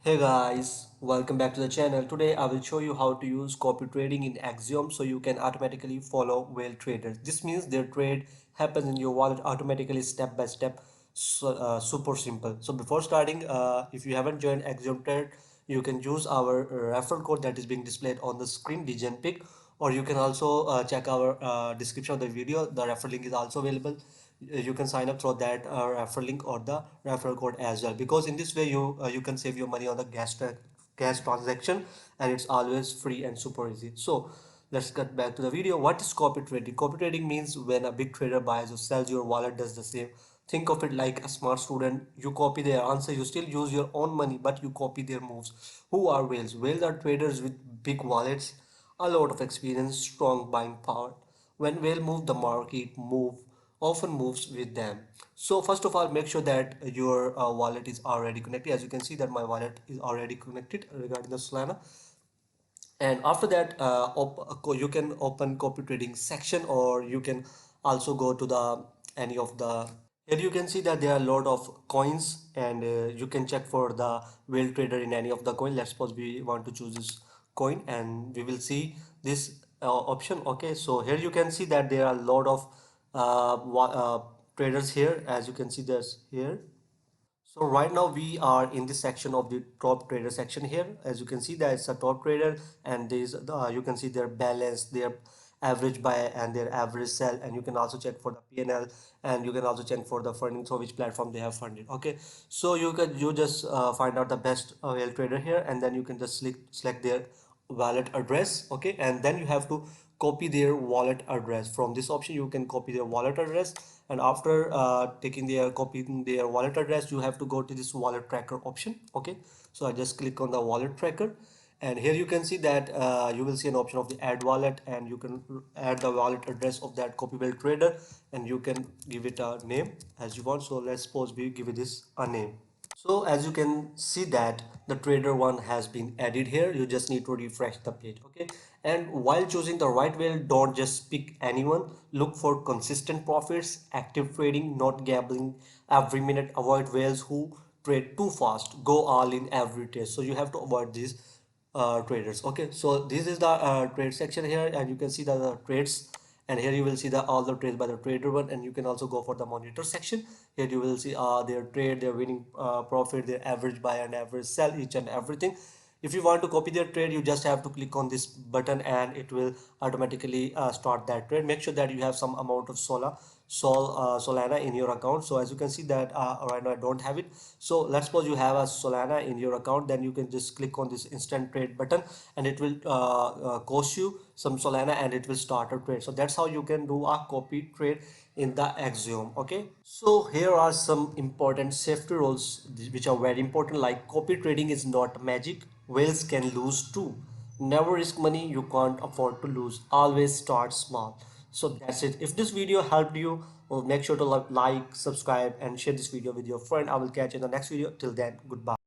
Hey guys, welcome back to the channel. Today I will show you how to use copy trading in Axiom so you can automatically follow whale traders. This means their trade happens in your wallet automatically step by step. Super simple. So before starting, if you haven't joined Axiom Trade, you can use our referral code that is being displayed on the screen, Degenpick, or you can also check our description of the video. The referral link is also available. You can sign up through that referral link or the referral code as well, because in this way you can save your money on the gas transaction, and it's always free and super easy. So let's get back to the video. What is copy trading? Copy trading means when a big trader buys or sells, your wallet does the same. Think of it like a smart student. You copy their answer. You still use your own money, but you copy their moves. Who are whales? Whales are traders with big wallets, a lot of experience, strong buying power. When whale move, the market often moves with them. So first of all, make sure that your wallet is already connected. As you can see that my wallet is already connected regarding the Solana. And after that, you can open copy trading section, or you can also go to the any of the here you can see that there are a lot of coins, and you can check for the whale trader in any of the coin. Let's suppose we want to choose this coin, and we will see this option. Okay, so here you can see that there are a lot of traders here. As you can see, there's here. So right now we are in this section of the top trader section here. As you can see, that it's a top trader, and these you can see their balance, their average buy and their average sell, and you can also check for the PNL, and you can also check for the funding through which platform they have funded. Okay, so you just find out the best whale trader here, and then you can just select their wallet address. Okay, and then you have to copy their wallet address. From this option you can copy their wallet address, and after taking their copying their wallet address, you have to go to this wallet tracker option. Okay, so I just click on the wallet tracker, and here you can see that you will see an option of the add wallet, and you can add the wallet address of that copyable trader, and you can give it a name as you want. So let's suppose we give it this a name. So as you can see that the trader one has been added here. You just need to refresh the page. Okay, and while choosing the right whale, don't just pick anyone. Look for consistent profits, active trading, not gambling every minute. Avoid whales who trade too fast, go all in every trade. So you have to avoid these traders. Okay, so this is the trade section here, and you can see the trades, and here you will see the all the trades by the trader one, and you can also go for the monitor section. Here you will see their trade, their winning profit, their average buy and average sell, each and everything. If you want to copy their trade, you just have to click on this button, and it will automatically start that trade. Make sure that you have some amount of Solana in your account. So as you can see that right now I don't have it. So let's suppose you have a Solana in your account, then you can just click on this instant trade button, and it will cost you some Solana, and it will start a trade. So that's how you can do a copy trade in the Axiom. Okay, so here are some important safety rules which are very important. Like, copy trading is not magic. Whales can lose too. Never risk money you can't afford to lose. Always start small. So that's it. If this video helped you, well, make sure to like, subscribe, and share this video with your friend. I will catch you in the next video. Till then, goodbye.